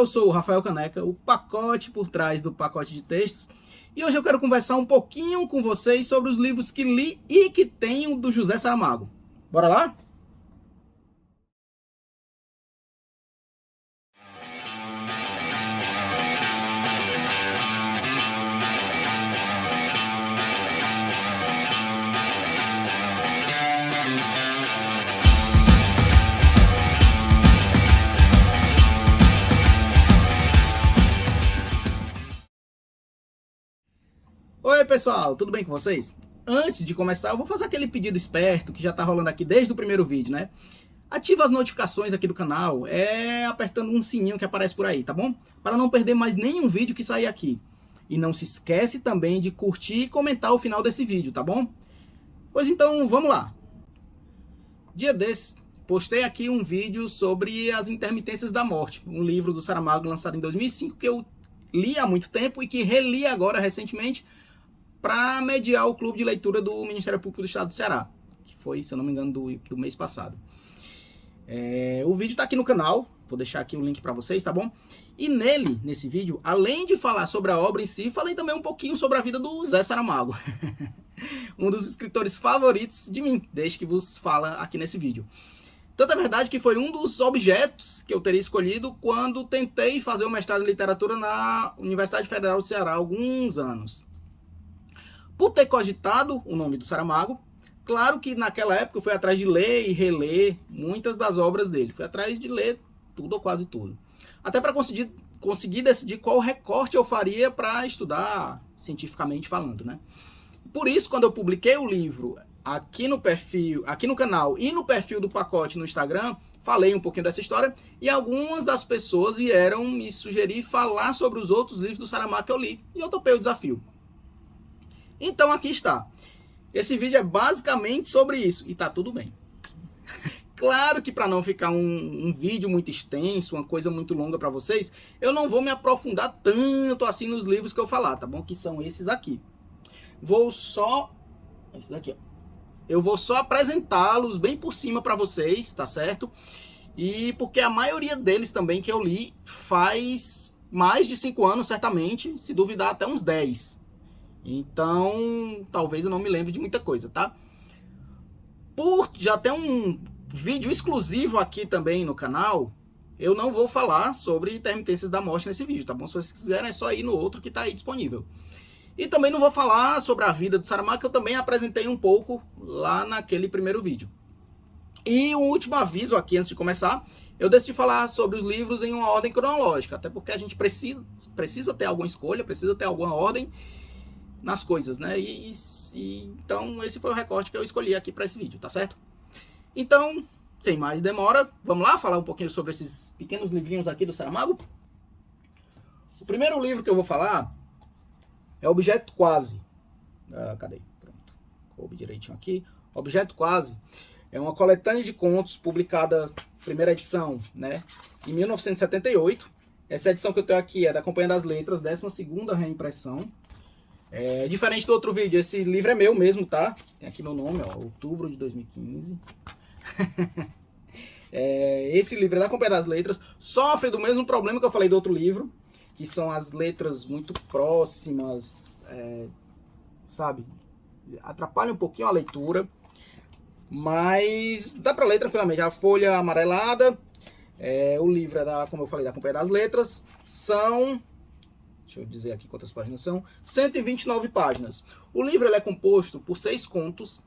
Eu sou o Rafael Caneca, o pacote por trás do pacote de textos, e hoje eu quero conversar um pouquinho com vocês sobre os livros que li e que tenho do José Saramago. Bora lá? Oi pessoal, tudo bem com vocês? Antes de começar, eu vou fazer aquele pedido esperto que já tá rolando aqui desde o primeiro vídeo, né? Ativa as notificações aqui do canal, apertando um sininho que aparece por aí, tá bom? Para não perder mais nenhum vídeo que sair aqui. E não se esquece também de curtir e comentar o final desse vídeo, tá bom? Pois então, vamos lá. Dia desses, postei aqui um vídeo sobre As Intermitências da Morte, um livro do Saramago lançado em 2005 que eu li há muito tempo e que reli agora recentemente para mediar o clube de leitura do Ministério Público do Estado do Ceará, que foi, se eu não me engano, do mês passado. O vídeo está aqui no canal, vou deixar aqui o link para vocês, tá bom? E nesse vídeo, além de falar sobre a obra em si, falei também um pouquinho sobre a vida do Zé Saramago, um dos escritores favoritos de mim, desde que vos fala aqui nesse vídeo. Tanto é verdade que foi um dos objetos que eu teria escolhido quando tentei fazer o mestrado em literatura na Universidade Federal do Ceará há alguns anos. Por ter cogitado o nome do Saramago, claro que naquela época eu fui atrás de ler e reler muitas das obras dele. Fui atrás de ler tudo ou quase tudo. Até para conseguir decidir qual recorte eu faria para estudar cientificamente falando, né? Por isso, quando eu publiquei o livro aqui no perfil, aqui no canal e no perfil do pacote no Instagram, falei um pouquinho dessa história e algumas das pessoas vieram me sugerir falar sobre os outros livros do Saramago que eu li. E eu topei o desafio. Então aqui está. Esse vídeo é basicamente sobre isso. E tá tudo bem. Claro que para não ficar um vídeo muito extenso, uma coisa muito longa para vocês, eu não vou me aprofundar tanto assim nos livros que eu falar, tá bom? Que são esses aqui. Esses aqui, ó. Eu vou só apresentá-los bem por cima para vocês, tá certo? E porque a maioria deles também que eu li faz mais de 5 anos, certamente. Se duvidar, até uns 10. Então, talvez eu não me lembre de muita coisa, tá? Por já ter um vídeo exclusivo aqui também no canal, eu não vou falar sobre Intermitências da Morte nesse vídeo, tá bom? Se vocês quiserem, é só ir no outro que tá aí disponível. E também não vou falar sobre a vida do Saramago, que eu também apresentei um pouco lá naquele primeiro vídeo. E um último aviso aqui, antes de começar, eu decidi falar sobre os livros em uma ordem cronológica, até porque a gente precisa ter alguma escolha, precisa ter alguma ordem nas coisas, né? Então esse foi o recorte que eu escolhi aqui para esse vídeo, tá certo? Então, sem mais demora, vamos lá falar um pouquinho sobre esses pequenos livrinhos aqui do Saramago? O primeiro livro que eu vou falar é Objeto Quase. Cadê? Pronto. Coube direitinho aqui. Objeto Quase é uma coletânea de contos publicada, primeira edição, né, em 1978. Essa edição que eu tenho aqui é da Companhia das Letras, 12ª reimpressão. Diferente do outro vídeo, esse livro é meu mesmo, tá? Tem aqui meu nome, ó, outubro de 2015. Esse livro é da Companhia das Letras, sofre do mesmo problema que eu falei do outro livro, que são as letras muito próximas, sabe? Atrapalha um pouquinho a leitura, mas dá pra ler tranquilamente. A folha amarelada, o livro é como eu falei, da Companhia das Letras, são... Deixa eu dizer aqui quantas páginas são. 129 páginas. O livro ele é composto por 6 contos.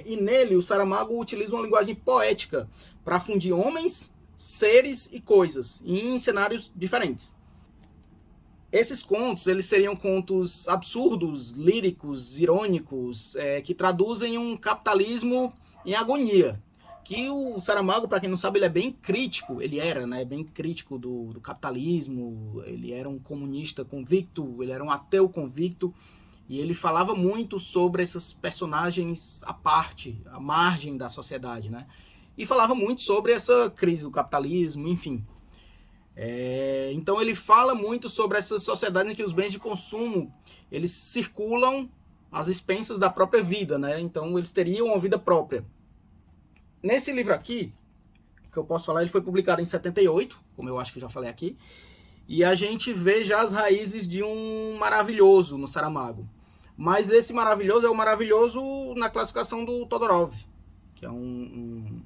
E nele o Saramago utiliza uma linguagem poética para fundir homens, seres e coisas em cenários diferentes. Esses contos eles seriam contos absurdos, líricos, irônicos, que traduzem um capitalismo em agonia. Que o Saramago, para quem não sabe, ele é bem crítico, ele era, né, bem crítico do capitalismo, ele era um comunista convicto, ele era um ateu convicto, e ele falava muito sobre esses personagens à parte, à margem da sociedade, né, e falava muito sobre essa crise do capitalismo, enfim. Então ele fala muito sobre essas sociedades em que os bens de consumo, eles circulam às expensas da própria vida, né, então eles teriam uma vida própria. Nesse livro aqui, que eu posso falar, ele foi publicado em 78, como eu acho que eu já falei aqui, e a gente vê já as raízes de um maravilhoso no Saramago. Mas esse maravilhoso é o maravilhoso na classificação do Todorov, que é um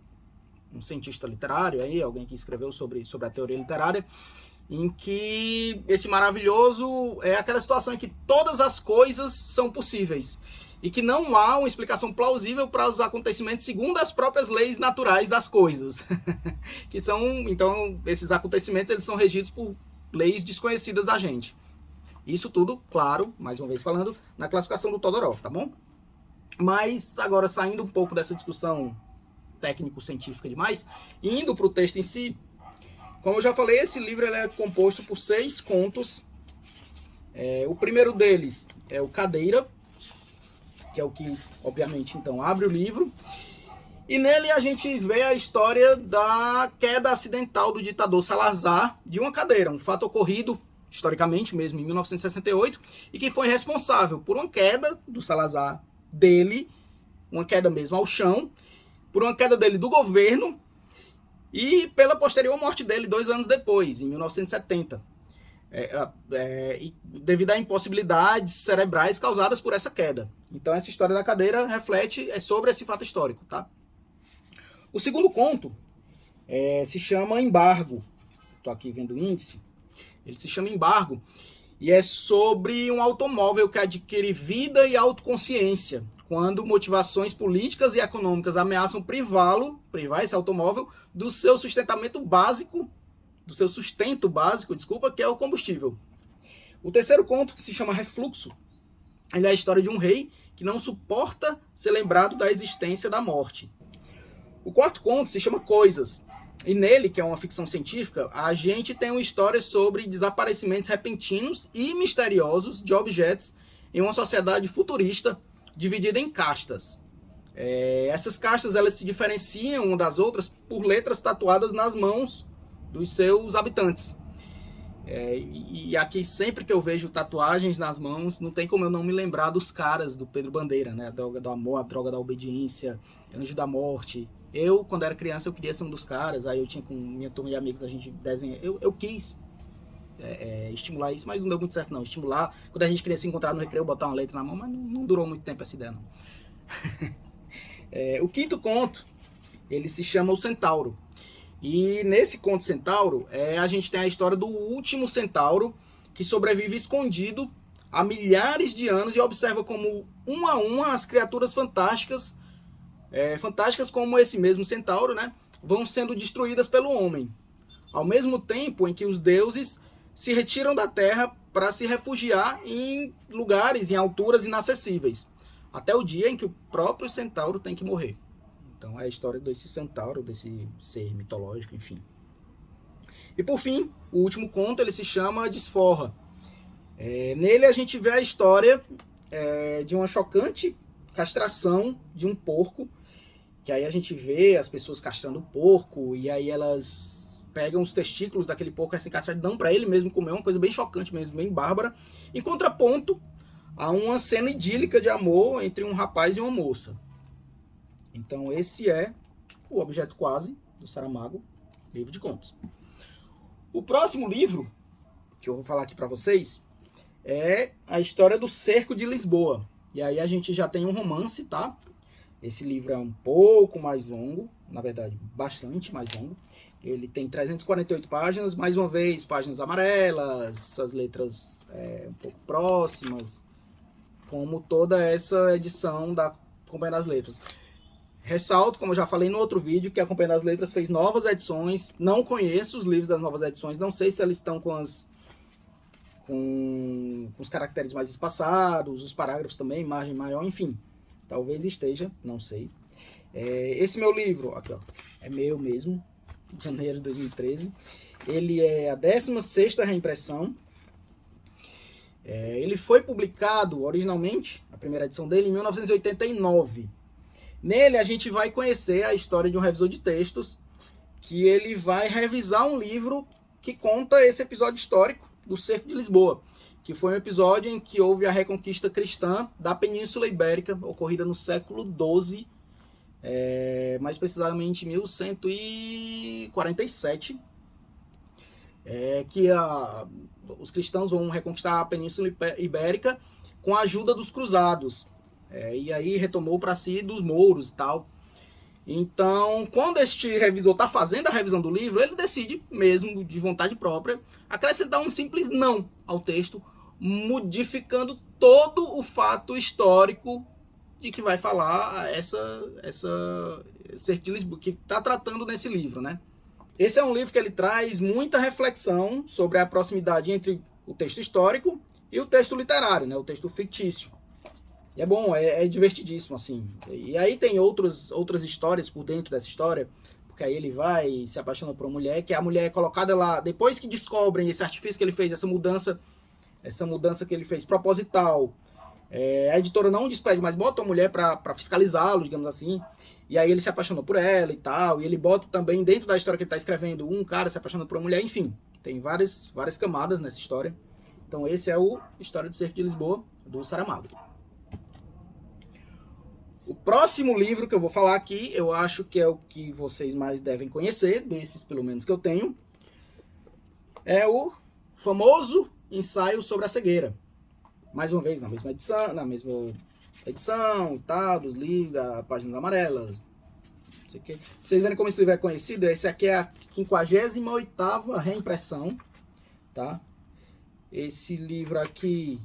cientista literário, aí, alguém que escreveu sobre a teoria literária, em que esse maravilhoso é aquela situação em que todas as coisas são possíveis e que não há uma explicação plausível para os acontecimentos segundo as próprias leis naturais das coisas. Que são, então, esses acontecimentos eles são regidos por leis desconhecidas da gente. Isso tudo, claro, mais uma vez falando, na classificação do Todorov, tá bom? Mas agora, saindo um pouco dessa discussão técnico-científica demais, e indo para o texto em si, como eu já falei, esse livro ele é composto por 6 contos. O primeiro deles é o Cadeira, que é o que, obviamente, então, abre o livro. E nele a gente vê a história da queda acidental do ditador Salazar de uma cadeira, um fato ocorrido historicamente mesmo em 1968, e que foi responsável por uma queda do Salazar dele, uma queda mesmo ao chão, por uma queda dele do governo, e pela posterior morte dele 2 anos depois, em 1970, devido a impossibilidades cerebrais causadas por essa queda. Então essa história da cadeira reflete sobre esse fato histórico, tá? O segundo conto se chama Embargo. Estou aqui vendo o índice. Ele se chama Embargo e é sobre um automóvel que adquire vida e autoconsciência quando motivações políticas e econômicas ameaçam privar esse automóvel do seu sustento básico, que é o combustível. O terceiro conto, que se chama Refluxo, ele é a história de um rei que não suporta ser lembrado da existência da morte. O quarto conto se chama Coisas, e nele, que é uma ficção científica, a gente tem uma história sobre desaparecimentos repentinos e misteriosos de objetos em uma sociedade futurista dividida em castas. Essas castas elas se diferenciam umas das outras por letras tatuadas nas mãos dos seus habitantes. E aqui, sempre que eu vejo tatuagens nas mãos, não tem como eu não me lembrar dos caras do Pedro Bandeira, né? A droga do amor, a droga da obediência, Anjo da Morte. Eu, quando era criança, eu queria ser um dos caras. Aí eu tinha com minha turma de amigos, a gente desenha. Eu quis estimular isso, mas não deu muito certo não. Estimular, quando a gente queria se encontrar no recreio, botar uma letra na mão, mas não durou muito tempo essa ideia não. O quinto conto, ele se chama O Centauro. E nesse conto Centauro, a gente tem a história do último centauro que sobrevive escondido há milhares de anos e observa como uma a uma as criaturas fantásticas como esse mesmo centauro, né, vão sendo destruídas pelo homem. Ao mesmo tempo em que os deuses se retiram da Terra para se refugiar em lugares, em alturas inacessíveis, até o dia em que o próprio centauro tem que morrer. Então é a história desse centauro, desse ser mitológico, enfim. E por fim, o último conto, ele se chama Desforra. Nele a gente vê a história de uma chocante castração de um porco, que aí a gente vê as pessoas castrando o porco, e aí elas pegam os testículos daquele porco recém-castrado e dão para ele mesmo comer, uma coisa bem chocante mesmo, bem bárbara, em contraponto a uma cena idílica de amor entre um rapaz e uma moça. Então esse é o Objeto Quase, do Saramago, livro de contos. O próximo livro, que eu vou falar aqui para vocês, é a história do Cerco de Lisboa. E aí a gente já tem um romance, tá? Esse livro é um pouco mais longo, na verdade, bastante mais longo. Ele tem 348 páginas, mais uma vez, páginas amarelas, as letras um pouco próximas, como toda essa edição da Companhia das Letras. Ressalto, como eu já falei no outro vídeo, que a Companhia das Letras fez novas edições. Não conheço os livros das novas edições, não sei se eles estão com os caracteres mais espaçados, os parágrafos também, margem maior, enfim. Talvez esteja, não sei. Esse meu livro, aqui, ó, é meu mesmo, de janeiro de 2013. Ele é a 16ª reimpressão. Ele foi publicado originalmente, a primeira edição dele, em 1989. Nele a gente vai conhecer a história de um revisor de textos, que ele vai revisar um livro que conta esse episódio histórico do Cerco de Lisboa, que foi um episódio em que houve a reconquista cristã da Península Ibérica, ocorrida no século XII, mais precisamente em 1147. que os cristãos vão reconquistar a Península Ibérica com a ajuda dos cruzados. E aí retomou para si dos mouros e tal. Então, quando este revisor está fazendo a revisão do livro, ele decide, mesmo de vontade própria, acrescentar um simples não ao texto, modificando todo o fato histórico de que vai falar essa Cerco de Lisboa, que está tratando nesse livro, né? Esse é um livro que ele traz muita reflexão sobre a proximidade entre o texto histórico e o texto literário, né? O texto fictício. E é bom, é divertidíssimo, assim. E aí tem outras histórias por dentro dessa história, porque aí ele vai se apaixona por uma mulher, que a mulher é colocada lá, depois que descobrem esse artifício que ele fez, essa mudança que ele fez proposital, a editora não despede, mas bota uma mulher para fiscalizá-lo, digamos assim, e aí ele se apaixonou por ela e tal, e ele bota também dentro da história que ele está escrevendo, um cara se apaixonando por uma mulher, enfim, tem várias camadas nessa história. Então esse é o História do Cerco de Lisboa, do Saramago. O próximo livro que eu vou falar aqui, eu acho que é o que vocês mais devem conhecer, desses pelo menos que eu tenho, é o famoso Ensaio sobre a Cegueira. Mais uma vez, na mesma edição, tal, dos livros, das páginas amarelas, não sei o que. Pra vocês verem como esse livro é conhecido, esse aqui é a 58ª reimpressão, tá? Esse livro aqui,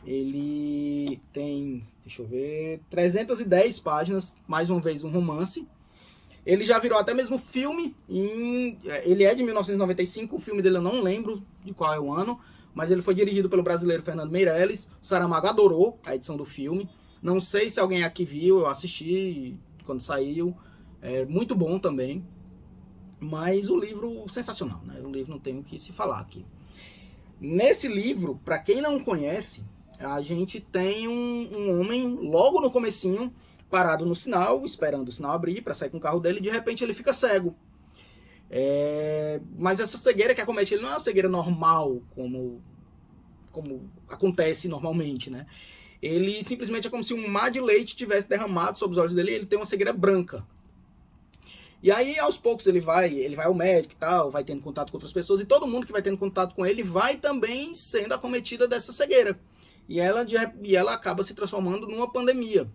ele tem, deixa eu ver, 310 páginas, mais uma vez um romance. Ele já virou até mesmo filme, ele é de 1995, o filme dele eu não lembro de qual é o ano, mas ele foi dirigido pelo brasileiro Fernando Meirelles. O Saramago adorou a edição do filme. Não sei se alguém aqui viu, eu assisti quando saiu. É muito bom também. Mas o livro, sensacional, né? O livro não tem o que se falar aqui. Nesse livro, para quem não conhece, a gente tem um homem, logo no comecinho, parado no sinal, esperando o sinal abrir para sair com o carro dele, e de repente ele fica cego. Mas essa cegueira que acomete ele não é uma cegueira normal, como acontece normalmente, né? Ele simplesmente é como se um mar de leite tivesse derramado sobre os olhos dele, e ele tem uma cegueira branca. E aí, aos poucos, ele vai ao médico e tal, vai tendo contato com outras pessoas, e todo mundo que vai tendo contato com ele vai também sendo acometida dessa cegueira. E ela acaba se transformando numa pandemia.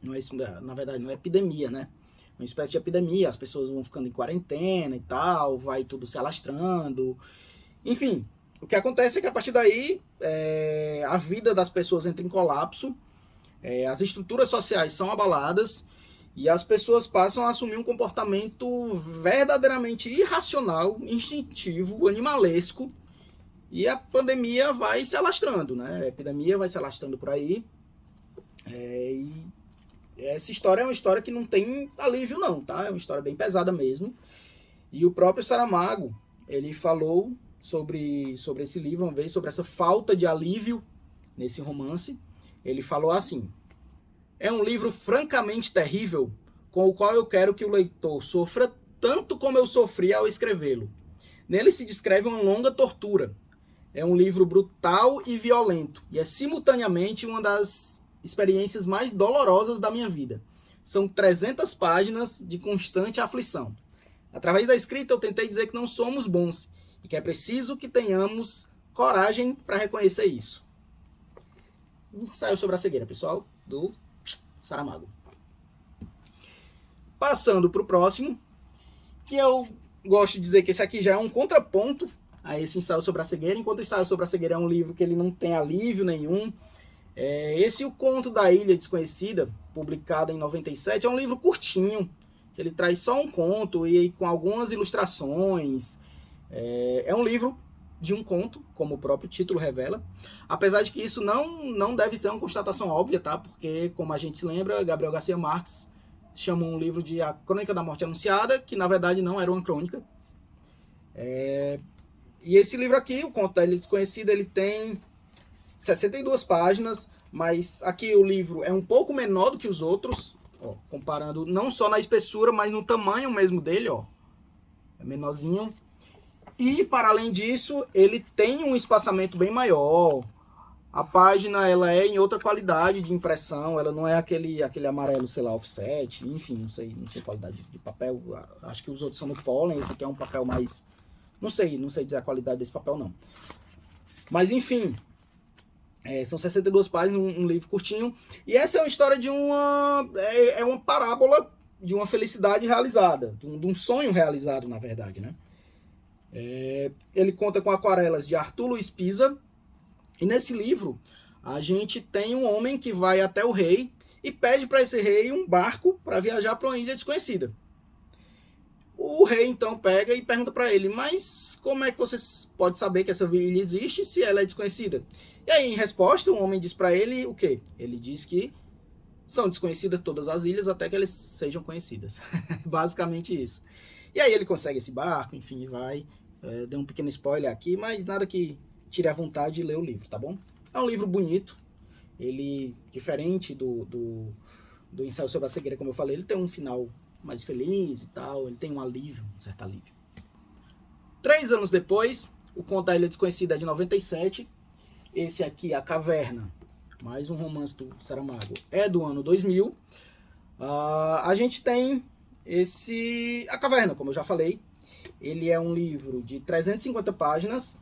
Não é isso, na verdade, não é epidemia, né? Uma espécie de epidemia, as pessoas vão ficando em quarentena e tal, vai tudo se alastrando. Enfim, o que acontece é que a partir daí a vida das pessoas entra em colapso, as estruturas sociais são abaladas e as pessoas passam a assumir um comportamento verdadeiramente irracional, instintivo, animalesco, e a pandemia vai se alastrando, né? A epidemia vai se alastrando por aí. E essa história é uma história que não tem alívio não, tá? É uma história bem pesada mesmo. E o próprio Saramago, ele falou sobre esse livro, uma vez, sobre essa falta de alívio nesse romance. Ele falou assim: é um livro francamente terrível, com o qual eu quero que o leitor sofra tanto como eu sofri ao escrevê-lo. Nele se descreve uma longa tortura. É um livro brutal e violento, e é simultaneamente uma das experiências mais dolorosas da minha vida. São 300 páginas de constante aflição. Através da escrita eu tentei dizer que não somos bons e que é preciso que tenhamos coragem para reconhecer isso. Ensaio sobre a cegueira, pessoal, do Saramago. Passando para o próximo, que eu gosto de dizer que esse aqui já é um contraponto a esse Ensaio sobre a Cegueira, enquanto o Ensaio sobre a Cegueira é um livro que ele não tem alívio nenhum. Esse O Conto da Ilha Desconhecida, publicado em 97, é um livro curtinho, que ele traz só um conto e com algumas ilustrações. É um livro de um conto, como o próprio título revela, apesar de que isso não deve ser uma constatação óbvia, tá? Porque, como a gente se lembra, Gabriel Garcia Marques chamou um livro de A Crônica da Morte Anunciada, que na verdade não era uma crônica. E esse livro aqui, O Conto da Ilha Desconhecida, ele tem 62 páginas, mas aqui o livro é um pouco menor do que os outros, ó, comparando não só na espessura, mas no tamanho mesmo dele, ó. É menorzinho. E, para além disso, ele tem um espaçamento bem maior. A página ela é em outra qualidade de impressão, ela não é aquele amarelo, sei lá, offset, enfim, não sei qualidade de papel. Acho que os outros são no pólen, esse aqui é um papel mais Não sei dizer a qualidade desse papel, não. Mas, enfim, são 62 páginas, um livro curtinho. E essa é uma história de uma parábola de uma felicidade realizada, de um sonho realizado, na verdade, né? Ele conta com aquarelas de Arthur Luiz Pisa. E nesse livro, a gente tem um homem que vai até o rei e pede para esse rei um barco para viajar para uma ilha desconhecida. O rei então pega e pergunta para ele, mas como é que você pode saber que essa ilha existe se ela é desconhecida? E aí, em resposta, o homem diz para ele o quê? Ele diz que são desconhecidas todas as ilhas até que elas sejam conhecidas. Basicamente isso. E aí ele consegue esse barco, enfim, vai. Deu um pequeno spoiler aqui, mas nada que tire a vontade de ler o livro, tá bom? É um livro bonito. Ele, diferente do Ensaio sobre a Cegueira, como eu falei, ele tem um final mais feliz e tal, ele tem um alívio, um certo alívio. 3 anos depois, o Conto da Ilha Desconhecida é de 97, esse aqui, A Caverna, mais um romance do Saramago, é do ano 2000. A gente tem A Caverna, como eu já falei, ele é um livro de 350 páginas,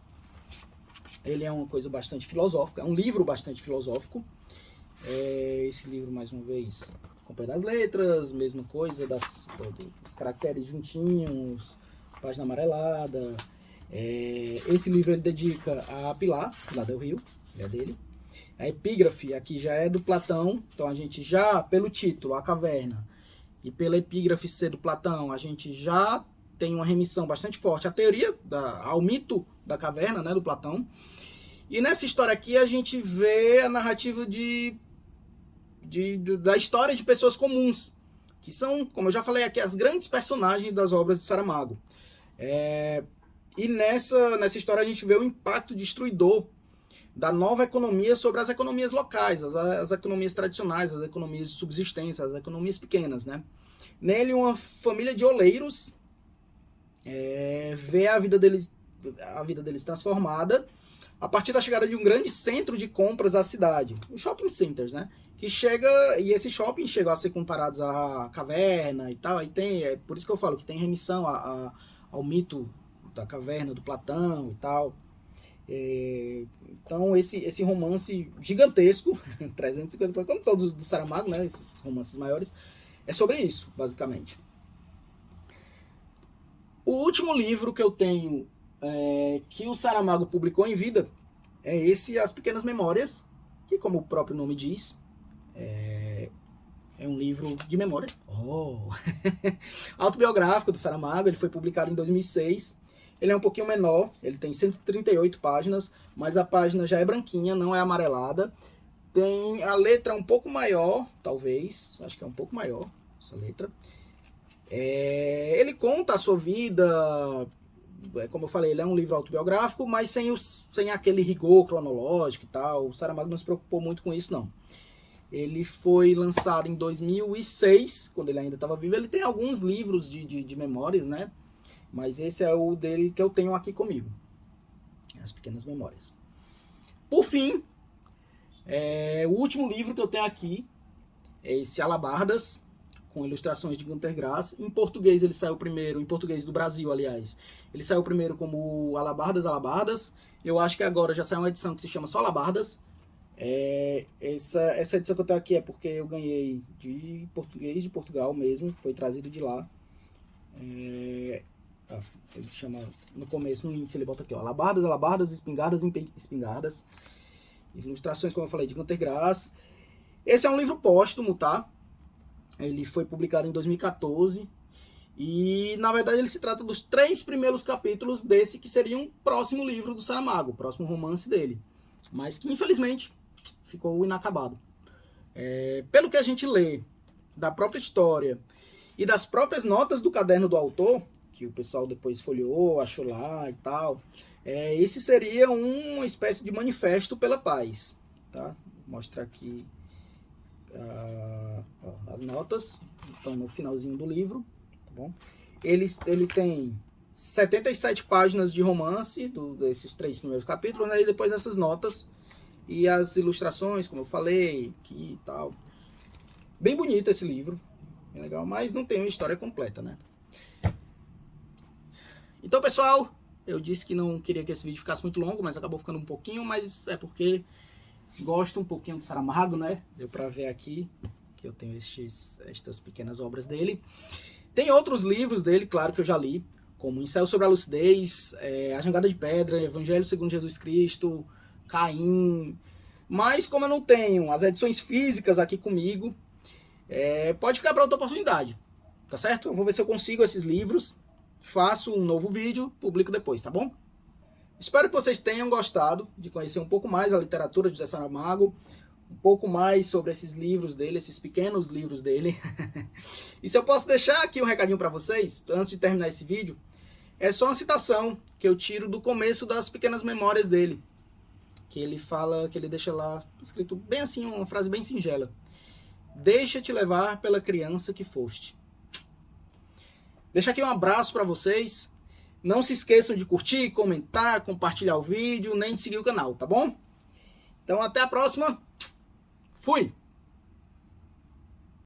ele é uma coisa bastante filosófica, é um livro bastante filosófico. Esse livro, mais uma vez, Companhia das Letras, mesma coisa, dos caracteres juntinhos, página amarelada. Esse livro ele dedica a Pilar Del Rio, é dele. A epígrafe aqui já é do Platão, então a gente já, pelo título, A Caverna, e pela epígrafe ser do Platão, a gente já tem uma remissão bastante forte à teoria, ao mito da caverna, né, do Platão. E nessa história aqui a gente vê a narrativa da história de pessoas comuns, que são, como eu já falei aqui, as grandes personagens das obras de Saramago. E nessa história a gente vê o impacto destruidor da nova economia sobre as economias locais, as economias tradicionais, as economias de subsistência, as economias pequenas, né? Nele, uma família de oleiros vê a vida deles transformada a partir da chegada de um grande centro de compras à cidade, os shopping centers, né? E esse shopping chegou a ser comparados à caverna e tal, aí por isso que eu falo que tem remissão ao mito da caverna do Platão e tal. Então esse romance gigantesco, 350, como todos do Saramago, né, esses romances maiores, é sobre isso, basicamente. O último livro que eu tenho que o Saramago publicou em vida é esse As Pequenas Memórias, que, como o próprio nome diz, é um livro de memórias. Autobiográfico do Saramago. Ele foi publicado em 2006. Ele é um pouquinho menor, ele tem 138 páginas, mas a página já é branquinha, não é amarelada. Tem a letra um pouco maior, talvez, acho que é um pouco maior essa letra. Ele conta a sua vida, como eu falei, ele é um livro autobiográfico, mas sem aquele rigor cronológico e tal. O Saramago não se preocupou muito com isso, não. Ele foi lançado em 2006, quando ele ainda estava vivo. Ele tem alguns livros de memórias, né? Mas esse é o dele que eu tenho aqui comigo. As Pequenas Memórias. Por fim, o último livro que eu tenho aqui é esse Alabardas, com ilustrações de Günter Grass. Em português ele saiu primeiro, em português do Brasil, aliás, ele saiu primeiro como Alabardas. Eu acho que agora já saiu uma edição que se chama só Alabardas. Essa edição que eu tenho aqui é porque eu ganhei de português de Portugal mesmo, foi trazido de lá. Ele chama, no começo, no índice, ele bota aqui, ó, Alabardas, espingardas. Ilustrações, como eu falei, de Günter Grass. Esse é um livro póstumo, tá? Ele foi publicado em 2014. E, na verdade, ele se trata dos 3 primeiros capítulos desse que seria um próximo livro do Saramago, o próximo romance dele. Mas que, infelizmente, ficou inacabado. Pelo que a gente lê da própria história e das próprias notas do caderno do autor, que o pessoal depois folheou, achou lá e tal, esse seria uma espécie de manifesto pela paz, tá? Vou mostrar aqui as notas, estão no finalzinho do livro, tá bom? Ele tem 77 páginas de romance, desses 3 primeiros capítulos, né? E depois essas notas e as ilustrações, como eu falei, aqui e tal. Bem bonito esse livro, bem legal, mas não tem uma história completa, né? Então, pessoal, Eu disse que não queria que esse vídeo ficasse muito longo, mas acabou ficando um pouquinho, mas é porque gosto um pouquinho do Saramago, né? Deu pra ver aqui que eu tenho estas pequenas obras dele. Tem outros livros dele, claro, que eu já li, como Ensaio sobre a Lucidez, A Jangada de Pedra, Evangelho segundo Jesus Cristo, Caim. Mas como eu não tenho as edições físicas aqui comigo, pode ficar para outra oportunidade, tá certo? Eu vou ver se eu consigo esses livros, faço um novo vídeo, publico depois, tá bom? Espero que vocês tenham gostado de conhecer um pouco mais a literatura de José Saramago, um pouco mais sobre esses livros dele, esses pequenos livros dele. E se eu posso deixar aqui um recadinho para vocês, antes de terminar esse vídeo, é só uma citação que eu tiro do começo das Pequenas Memórias dele, que ele fala, que ele deixa lá escrito bem assim, uma frase bem singela: deixa-te levar pela criança que foste. Deixa aqui um abraço para vocês. Não se esqueçam de curtir, comentar, compartilhar o vídeo, nem de seguir o canal, tá bom? Então até a próxima. Fui!